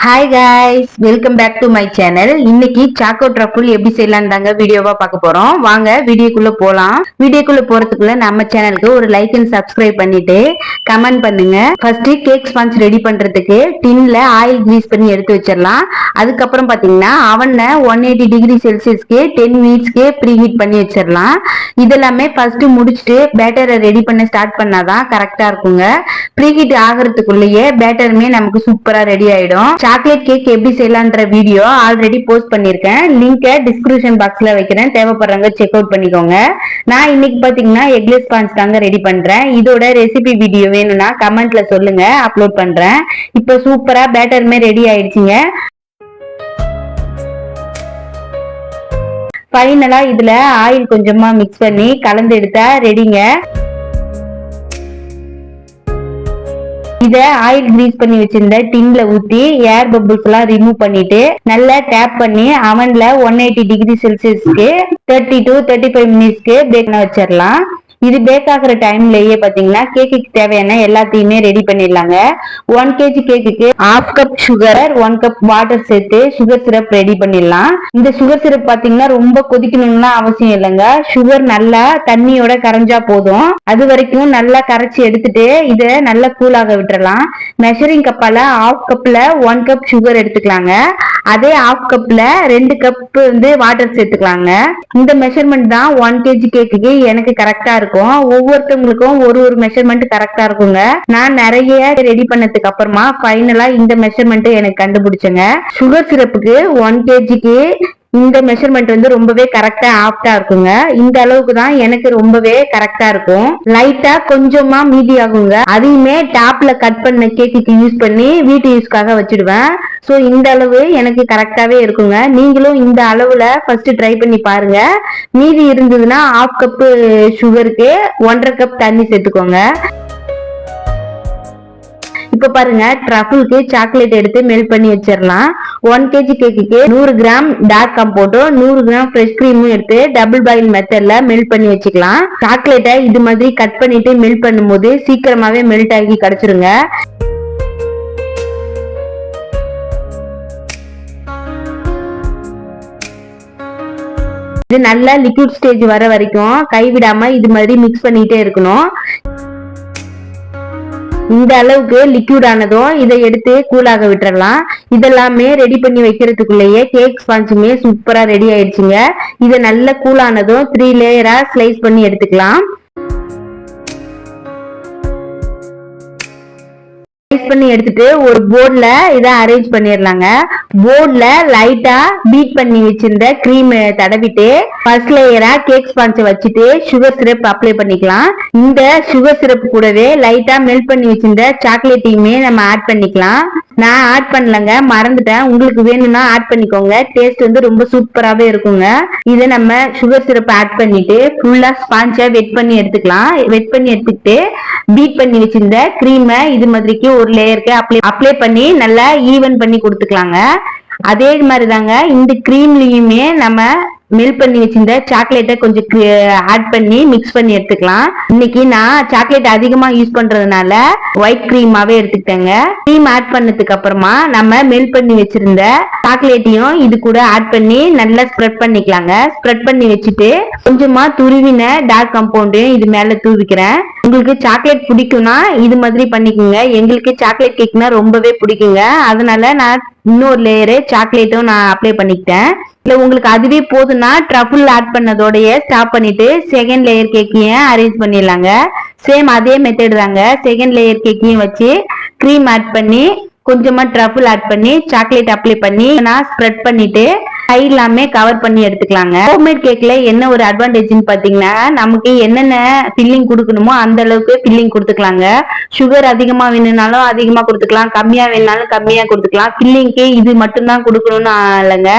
Hi guys, welcome back to my channel. இன்னைக்கு choco truffle எப்படி செய்யலாம் தாங்க வீடியோவா பார்க்க போறோம். வாங்க வீடியோக்குள்ள போலாம். வீடியோக்குள்ள போறதுக்குள்ள நம்ம சேனலுக்கு ஒரு லைக் அண்ட் சப்ஸ்கிரைப் பண்ணிட்டு கமெண்ட் பண்ணுங்க. ஃபர்ஸ்ட் கேக் ஸ்பாஞ்ச் ரெடி பண்றதுக்கு டின்ல ஆயில் கிரீஸ் பண்ணி எடுத்து வச்சிடலாம். அதுக்கப்புறம் பாத்தீங்கன்னா அவன்ல 180 டிகிரி செல்சியஸ்க்கு 10 மினிட்ஸ்க்கு ப்ரீ ஹீட் பண்ணி வச்சிடலாம். இதெல்லாமே ஃபர்ஸ்ட் முடிச்சுட்டு பேட்டரை ரெடி பண்ண ஸ்டார்ட் பண்ணாதான் கரெக்டா இருக்குங்க. ப்ரீ ஹீட் ஆகிறதுக்குள்ளேயே பேட்டருமே நமக்கு சூப்பரா ரெடி ஆயிடும். சாக்லேட் கேக் எப்படி செய்யலான்ற வீடியோ ஆல்ரெடி போஸ்ட் பண்ணிருக்கேன். லிங்கை டிஸ்கிரிப்ஷன் பாக்ஸ்ல வைக்கிறேன், தேவைப்படுறவங்க செக் அவுட் பண்ணிக்கோங்க. நான் இன்னைக்கு பாத்தீங்கன்னா எக்லெஸ் ஸ்பாஞ்ச் தாங்க ரெடி பண்றேன். இதோட ரெசிபி வீடியோ வேணும்னா கமெண்ட்ல சொல்லுங்க, அப்லோட் பண்றேன். இப்போ சூப்பரா பேட்டருமே ரெடி ஆயிடுச்சுங்க. ஃபைனலா இதுல ஆயில் கொஞ்சமா மிக்ஸ் பண்ணி கலந்து எடுத்தா ரெடிங்க. இத ஆயில் கிரீஸ் பண்ணி வச்சிருந்த டின்ல ஊத்தி ஏர் பபிள்ஸ் எல்லாம் ரிமூவ் பண்ணிட்டு நல்லா டேப் பண்ணி அவன்ல 180 டிகிரி செல்சியஸ்க்கு 30 to 35 மினிட்ஸ்க்கு பேக் பண்ண வச்சிடலாம். இது பேக் ஆகுற டைம்லயே பாத்தீங்கன்னா கேக்குக்கு தேவையான எல்லாத்தையுமே ரெடி பண்ணிடலாங்க. 1 kg கேக்குக்கு 1/2 கப் சுகர், 1 கப் வாட்டர் சேர்த்து சுகர் சிரப் ரெடி பண்ணிடலாம். இந்த சுகர் சிரப் பாத்தீங்கன்னா ரொம்ப கொதிக்கணும்னா அவசியம் இல்லைங்க. சுகர் நல்லா தண்ணியோட கரைஞ்சா போதும். அது வரைக்கும் நல்லா கரைச்சி எடுத்துட்டு இத நல்லா கூலாக விட்டுறலாம். மெஷரிங் கப்பால 1/2 கப்ல 1 கப் சுகர் எடுத்துக்கலாங்க. அதே 1/2 கப்ல 2 கப் வந்து வாட்டர் சேர்த்துக்கலாங்க. இந்த மெஷர்மெண்ட் தான் 1 kg கேக்குக்கு எனக்கு கரெக்டா இருக்கும். ஒவ்வொருத்தவங்களுக்கும் ஒரு ஒரு மெஷர்மெண்ட் கரெக்டா இருக்குங்க. நான் நிறைய ரெடி பண்ணதுக்கு அப்புறமா ஃபைனலா இந்த மெஷர்மெண்ட் எனக்கு கண்டுபிடிச்சேங்க. சுகர் சிரப்புக்கு 1 kgக்கு இந்த மெஷர்மெண்ட் வந்து ரொம்பவே கரெக்டா ஆப்டா இருக்குங்க. இந்த அளவுக்கு தான் எனக்கு ரொம்பவே கரெக்டா இருக்கும். லைட்டா கொஞ்சமா மீதி ஆகுங்க. அதையுமே டாப்ல கட் பண்ண கேக்குக்கு யூஸ் பண்ணி வீட்டு யூஸ்க்காக வச்சிடுவேன். சோ இந்த அளவு எனக்கு கரெக்டாவே இருக்குங்க. நீங்களும் இந்த அளவுல ஃபர்ஸ்ட் ட்ரை பண்ணி பாருங்க. மீதி இருந்ததுன்னா 1/2 கப் சுகருக்கு 1.5 கப் தண்ணி சேர்த்துக்கோங்க. இப்ப பாருங்க, ட்ரஃபிள்க்கு சாக்லேட் எடுத்து மெல்ட் பண்ணி வச்சிடலாம். 1 kg கேக்குக்கு 100 கிராம் டார்க் கம்போட்டும் 100 கிராம் ஃப்ரெஷ் கிரீமும் எடுத்து டபுள் பாயில் மெத்தட்ல மெல்ட் பண்ணி வச்சுக்கலாம். சாக்லேட்டை இது மாதிரி கட் பண்ணிட்டு மெல்ட் பண்ணும்போது சீக்கிரமாவே மெல்ட் ஆகி கிடைச்சிருங்க. இது நல்லா லிக்விட் ஸ்டேஜ் வர வரைக்கும் கைவிடாம இது மாதிரி மிக்ஸ் பண்ணிட்டே இருக்கணும். இந்த அளவுக்கு லிக்விட் ஆனதும் இதை எடுத்து கூலாக விட்டுறலாம். இதெல்லாமே ரெடி பண்ணி வைக்கிறதுக்குள்ளேயே கேக் ஸ்பாஞ்சுமே சூப்பரா ரெடி ஆயிடுச்சுங்க. இதை நல்ல கூலானதும் 3 லேயரா ஸ்லைஸ் பண்ணி எடுத்துக்கலாம். பண்ணி எடுத்துட்டு ஒரு போர்ட்ல இதை அரேஞ்ச் பண்ணிடலாங்க. போர்ட்ல லைட்டா பீட் பண்ணி வச்சிருந்த கிரீம் தடவிட்டு ஃபர்ஸ்ட் லேயரா கேக் ஸ்பாஞ்ச் வச்சுட்டு சுகர் சிரப் அப்ளை பண்ணிக்கலாம். இந்த சுகர் சிரப் கூடவே லைட்டா மெல்ட் பண்ணி வச்சிருந்த சாக்லேட்டையுமே நம்ம ஆட் பண்ணிக்கலாம். நான் ஆட் பண்ணலங்க, மறந்துட்டேன். உங்களுக்கு வேணும்னா ஆட் பண்ணிக்கோங்க. டேஸ்ட் வந்து ரொம்ப சூப்பராகவே இருக்குங்க. இதை நம்ம சுகர் சிரப் ஆட் பண்ணிட்டு ஃபுல்லா ஸ்பாஞ்சை வெட் பண்ணி எடுத்துக்கலாம். வெட் பண்ணி எடுத்துக்கிட்டு பீட் பண்ணி வச்சிருந்த கிரீமை இது மாதிரிக்கு ஒரு லேயருக்கு அப்ளை பண்ணி நல்லா ஈவன் பண்ணி கொடுத்துக்கலாங்க. அதே மாதிரி தாங்க இந்த கிரீம்லயுமே நம்ம மெல்ட் பண்ணி வச்சிருந்த சாக்லேட்டை கொஞ்சம் ஆட் பண்ணி மிக்ஸ் பண்ணி எடுத்துக்கலாம். இன்னைக்கு நான் சாக்லேட் அதிகமா யூஸ் பண்றதுனால ஒயிட் கிரீமாவே எடுத்துக்கிட்டேங்க. கிரீம் ஆட் பண்ணதுக்கு அப்புறமா நம்ம மெல்ட் பண்ணி வச்சிருந்த சாக்லேட்டையும் இது கூட ஆட் பண்ணி நல்லா ஸ்ப்ரெட் பண்ணிக்கலாங்க. ஸ்ப்ரெட் பண்ணி வச்சுட்டு கொஞ்சமா துருவின டார்க் கம்பவுண்டையும் இது மேல தூவிக்கிறேன். உங்களுக்கு சாக்லேட் பிடிக்கும்னா இது மாதிரி பண்ணிக்கோங்க. எங்களுக்கு சாக்லேட் கேக்னா ரொம்பவே பிடிக்குங்க. அதனால நான் இன்னொரு லேயரு சாக்லேட்டும் நான் அப்ளை பண்ணிக்கிட்டேன். இல்ல உங்களுக்கு அதுவே போதும்னா ட்ரஃபிள் ஆட் பண்ணதோடய ஸ்டாப் பண்ணிட்டு செகண்ட் லேயர் கேக்கையும் அரேஞ்ச் பண்ணிடலாங்க. சேம் அதே மெத்தட் தாங்க. செகண்ட் லேயர் கேக்கையும் வச்சு கிரீம் ஆட் பண்ணி கொஞ்சமா ட்ரஃபிள் ஆட் பண்ணி சாக்லேட் அப்ளை பண்ணி நான் ஸ்ப்ரெட் பண்ணிட்டு சைட் எல்லாமே கவர் பண்ணி எடுத்துக்கலாங்க. ஹோம்மேட் கேக்ல என்ன ஒரு அட்வான்டேஜ்னு பாத்தீங்கன்னா நமக்கு என்னென்ன ஃபில்லிங் கொடுக்கணுமோ அந்த அளவுக்கு ஃபில்லிங் கொடுத்துக்கலாங்க. சுகர் அதிகமா வேணும்னாலும் அதிகமா கொடுத்துக்கலாம், கம்மியா வேணும்னாலும் கம்மியா கொடுத்துக்கலாம். ஃபில்லிங்க்கு இது மட்டும்தான் கொடுக்கணும்னு இல்லைங்க.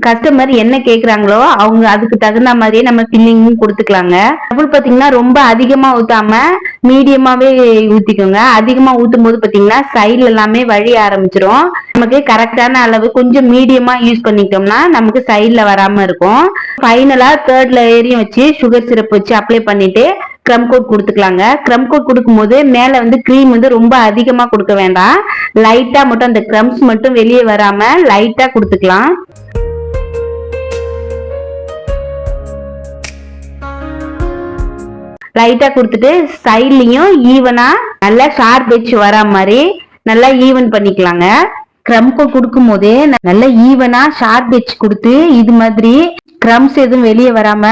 கஸ்டமர் என்ன கேக்குறாங்களோ அவங்க அதுக்கு தகுந்த மாதிரியே நம்ம ஃபில்லிங்கும் கொடுத்துக்கலாங்க. டபுள் பாத்தீங்கன்னா ரொம்ப அதிகமா ஊத்தாம மீடியமாவே ஊத்திக்கோங்க. அதிகமா ஊத்தும் போது பாத்தீங்கன்னா சைட்ல எல்லாமே வழி ஆரம்பிச்சிரும். நமக்கு கரெக்டான அளவு கொஞ்சம் மீடியமா யூஸ் பண்ணிட்டோம்னா நமக்கு சைட்ல வராம இருக்கும். ஃபைனலா தேர்ட் லேயரையும் வச்சு சுகர் சிரப் வச்சு அப்ளை பண்ணிட்டு க்ரம் கோட் கொடுத்துக்கலாங்க. க்ரம் கோட் கொடுக்கும் போது மேல வந்து கிரீம் வந்து ரொம்ப அதிகமா கொடுக்க வேண்டாம், லைட்டா மட்டும் அந்த க்ரம்ஸ் மட்டும் வெளியே வராம லைட்டா கொடுத்துக்கலாம். லைட்டா கொடுத்துட்டு சைட்லயும் ஈவனா நல்லா ஷார்ப் எட்ஜ் வரா மாதிரி நல்லா ஈவன் பண்ணிக்கலாங்க. க்ரம் கோட் கொடுக்கும் போதே நல்லா ஈவனா ஷார்ப் எட்ஜ் கொடுத்து இது மாதிரி க்ரம்ஸ் எதுவும் வெளியே வராம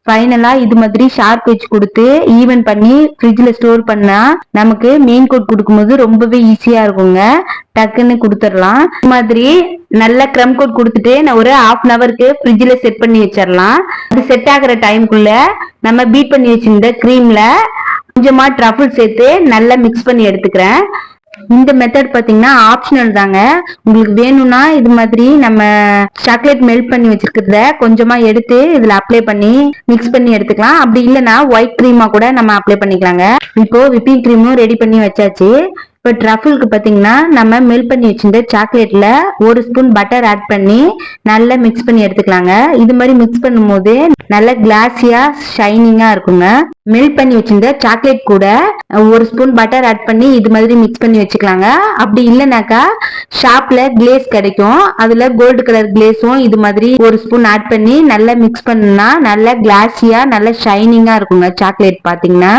ஃபைனலா இது மாதிரி ஷார்ப் எட்ஜ் கொடுத்து ஈவன் பண்ணி ஃப்ரிட்ஜ்ல ஸ்டோர் பண்ணா நமக்கு மெயின் கோட் கொடுக்கும்போது ரொம்பவே ஈஸியா இருக்குங்க. டக்குன்னு கொடுத்துடலாம். இது மாதிரி நல்ல க்ரம் கோட் கொடுத்துட்டு நான் ஒரு ½ ஃப்ரிட்ஜ்ல செட் பண்ணி வச்சிடலாம். அது செட் ஆகுற டைம்குள்ள நம்ம பீட் பண்ணி வச்சிருந்த கிரீம்ல கொஞ்சமா ட்ரஃபிள் சேர்த்து நல்லா மிக்ஸ் பண்ணி எடுத்துக்கிறேன். இந்த மெத்தட் பாத்தீங்கன்னா ஆப்ஷனல் தாங்க. உங்களுக்கு வேணும்னா இது மாதிரி நம்ம சாக்லேட் மெல்ட் பண்ணி வச்சிருக்கிறத கொஞ்சமா எடுத்து இதுல அப்ளை பண்ணி மிக்ஸ் பண்ணி எடுத்துக்கலாம். அப்படி இல்லைன்னா ஒயிட் கிரீமா கூட நம்ம அப்ளை பண்ணிக்கலாங்க. இப்போ விப்பிங் கிரீமும் ரெடி பண்ணி வச்சாச்சு. இப்போ ட்ரஃபிள்க்கு பார்த்தீங்கன்னா நம்ம மெல்ட் பண்ணி வச்சிருந்த சாக்லேட்ல 1 ஸ்பூன் பட்டர் ஆட் பண்ணி நல்லா மிக்ஸ் பண்ணி எடுத்துக்கலாங்க. இது மாதிரி மிக்ஸ் பண்ணும்போது நல்ல கிளாஸியா ஷைனிங்கா இருக்குங்க. மெல்ட் பண்ணி வச்சிருந்த சாக்லேட் கூட 1 ஸ்பூன் பட்டர் ஆட் பண்ணி இது மாதிரி மிக்ஸ் பண்ணி வச்சுக்கலாங்க. அப்படி இல்லைனாக்கா ஷாப்ல கிளேஸ் கிடைக்கும், அதுல கோல்டு கலர் கிளேஸும் இது மாதிரி 1 ஸ்பூன் ஆட் பண்ணி நல்லா மிக்ஸ் பண்ணா நல்லா கிளாஸியா நல்லா ஷைனிங்கா இருக்குங்க. சாக்லேட் பாத்தீங்கன்னா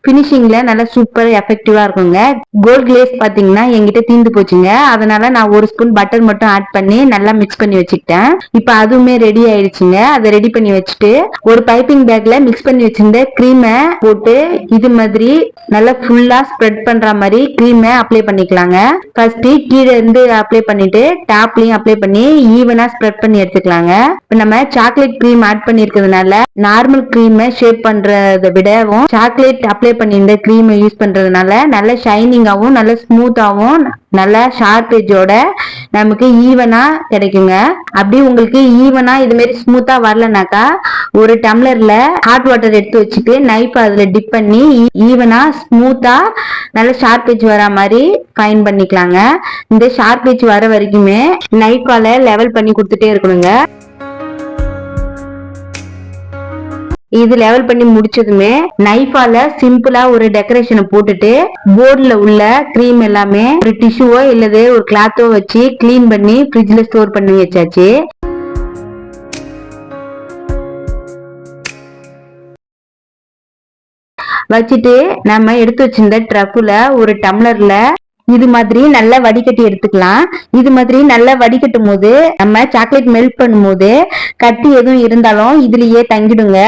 பினிஷிங்ல நல்லா சூப்பர் எஃபெக்டிவா இருக்குங்க. கோல்டு கிளேஸ் பாத்தீங்கன்னா என்கிட்ட தீந்து போச்சுங்க, அதனால நான் 1 ஸ்பூன் பட்டர் மட்டும் ஆட் பண்ணி நல்லா மிக்ஸ் பண்ணி வச்சுக்கிட்டேன். இப்ப அதுவுமே ரெடி ஆயிடுச்சுங்க. அதை ரெடி பண்ணி வச்சுட்டு ஒரு பைப்பிங் பேக்ல மிக்ஸ் பண்ணி வச்சிருந்த கிரீமை போட்டு இது மாதிரி நல்லா ஃபுல்லா ஸ்ப்ரெட் பண்ற மாதிரி கிரீமை அப்ளை பண்ணிக்கலாங்க. ஃபர்ஸ்ட் கீழே இருந்து அப்ளை பண்ணிட்டு டாப்லயும் அப்ளை பண்ணி ஈவனா ஸ்ப்ரெட் பண்ணி எடுத்துக்கலாங்க. நம்ம சாக்லேட் கிரீம் ஆட் பண்ணி இருக்கிறதுனால நார்மல் கிரீமை ஷேப் பண்றதை விடவும் சாக்லேட் அப்ளை பண்ணியிருந்த கிரீமை யூஸ் பண்றதுனால நல்ல ஷைனிங்காவும் நல்ல ஸ்மூத்தாவும் நல்லா ஷார்ப் எட்ஜோட நமக்கு ஈவனா கிடைக்குங்க. அப்படி உங்களுக்கு ஈவனா இது மாதிரி ஸ்மூத்தா வரலனாக்கா ஒரு டம்ளர்ல ஹாட் வாட்டர் எடுத்து வச்சுட்டு நைஃப் அதுல டிப் பண்ணி ஈவனா ஸ்மூத்தா நல்ல ஷார்ப் எட்ஜ் வர மாதிரி ஃபைன் பண்ணிக்கலாங்க. இந்த ஷார்ப் எட்ஜ் வர வரைக்குமே நைஃபால லெவல் பண்ணி கொடுத்துட்டே இருக்கணுங்க. இது லெவல் பண்ணி முடிச்சதுமே நைஃபால சிம்பிளா ஒரு டெக்கரேஷனை போட்டுட்டு போர்டுல உள்ள கிரீம் எல்லாமே ஒரு டிஷ்யூவோ இல்லது ஒரு கிளாத்தோ வச்சு கிளீன் பண்ணி ஃப்ரிட்ஜ்ல ஸ்டோர் பண்ணி வச்சாச்சு. வச்சுட்டு நம்ம எடுத்து வச்சிருந்த ட்ரஃபுல ஒரு டம்ளர்ல இது மாதிரி நல்லா வடிகட்டி எடுத்துக்கலாம். இது மாதிரி நல்லா வடிகட்டும் போது நம்ம சாக்லேட் மெல்ட் பண்ணும் போது கட்டி எதுவும் இருந்தாலும் இதுலயே தங்கிடுங்க.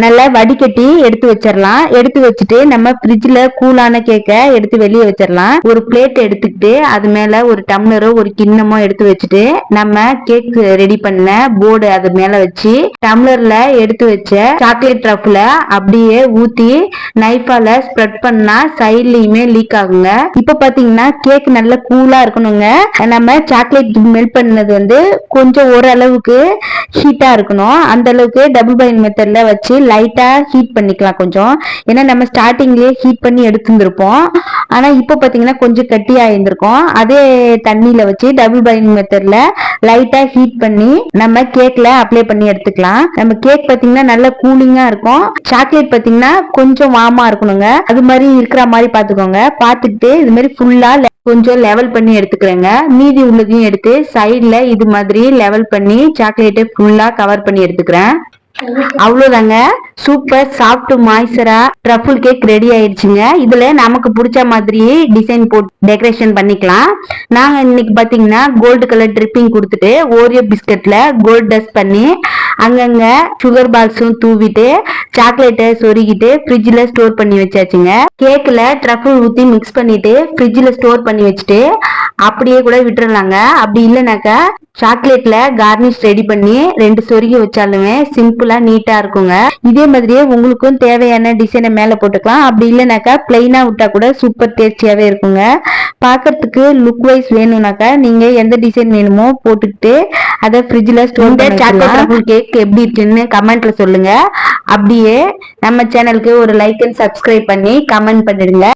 நல்லா வடிகட்டி எடுத்து வச்சிடலாம். எடுத்து வச்சுட்டு நம்ம ஃப்ரிட்ஜ்ல கூலான கேக்கை எடுத்து வெளியே வச்சிடலாம். ஒரு பிளேட் எடுத்துக்கிட்டு அது மேல ஒரு டம்ளரோ ஒரு கிண்ணமோ எடுத்து வச்சுட்டு நம்ம கேக் ரெடி பண்ண போர்டு அது மேல வச்சு டம்ளர்ல எடுத்து வச்ச சாக்லேட் ட்ரஃப்ல அப்படியே ஊத்தி நைஃபால ஸ்ப்ரெட் பண்ணா சைட்லயுமே லீக் ஆகுங்க. இப்ப பாத்தீங்கன்னா கேக் நல்லா கூலா இருக்கணுங்க. நம்ம சாக்லேட் மெல்ட் பண்ணது வந்து கொஞ்சம் ஓரளவுக்கு ஹீட்டா இருக்கணும். அந்த அளவுக்கு டபுள் பாயில் மெத்தட்ல வச்சு லைட்டா ஹீட் பண்ணிக்கலாம் கொஞ்சம். ஏன்னா நம்ம ஸ்டார்டிங்லயே ஹீட் பண்ணி எடுத்துருப்போம், ஆனா இப்போ பாத்தீங்கன்னா கொஞ்சம் கட்டியா இருந்திருக்கும். அதே தண்ணியில வச்சு டபுள் பாயிலிங் மெத்தட்ல லைட்டா ஹீட் பண்ணி நம்ம கேக்ல அப்ளை பண்ணி எடுத்துக்கலாம். நம்ம கேக் பாத்தீங்கன்னா நல்ல கூலிங்கா இருக்கும். சாக்லேட் பாத்தீங்கன்னா கொஞ்சம் வார்மா இருக்கணுங்க. அது மாதிரி இருக்கிற மாதிரி பாத்துக்கோங்க. பாத்துக்கிட்டு இது மாதிரி ஃபுல்லா கொஞ்சம் லெவல் பண்ணி எடுத்துக்கிறேங்க. மீதி உள்ளதையும் எடுத்து சைட்ல இது மாதிரி லெவல் பண்ணி சாக்லேட்டை ஃபுல்லா கவர் பண்ணி எடுத்துக்கிறேன். அவ்வளவுதாங்க, சூப்பர் சாஃப்ட் மாய்ஸ்சரா ட்ரஃபிள் கேக் ரெடி ஆயிடுச்சுங்க. இதுல நமக்கு பிடிச்ச மாதிரி டிசைன் போட்டு டெக்கரேஷன் பண்ணிக்கலாம். நாங்க இன்னைக்கு பாத்தீங்கன்னா கோல்டு கலர் ட்ரிப்பிங் கொடுத்துட்டு ஓரியோ பிஸ்கட்ல கோல்ட் டஸ்ட் பண்ணி அங்கங்க சுகர் பால்ஸும் தூவிட்டு சாக்லேட்டை சொருகிட்டு ஃப்ரிட்ஜ்ல ஸ்டோர் பண்ணி வச்சாச்சுங்க. கேக்ல ட்ரஃபிள் ஊத்தி மிக்ஸ் பண்ணிட்டு ஃப்ரிட்ஜ்ல ஸ்டோர் பண்ணி வச்சுட்டு அப்படியே கூட விட்டுறலாங்க. அப்படி இல்லைனாக்கா சாக்லேட்ல கார்னிஷ் ரெடி பண்ணி 2 சொருகி வச்சாலுமே சிம்பிளா நீட்டா இருக்குங்க. இதே மாதிரியே உங்களுக்கும் தேவையான டிசைனை மேல போட்டுக்கலாம். அப்படி இல்லைனாக்கா பிளைனா விட்டா கூட சூப்பர் டேஸ்டியாவே இருக்குங்க. பாக்கிறதுக்கு லுக் வைஸ் வேணும்னாக்கா நீங்க எந்த டிசைன் வேணுமோ போட்டுக்கிட்டு அதை ஃப்ரிட்ஜ்ல ஸ்டோர் பண்ணி சாக்லேட் கேக் எப்படி இருக்குன்னு கமெண்ட்ல சொல்லுங்க. அப்படியே நம்ம சேனலுக்கு ஒரு லைக் அண்ட் சப்ஸ்கிரைப் பண்ணி கமெண்ட் பண்ணிடுங்க.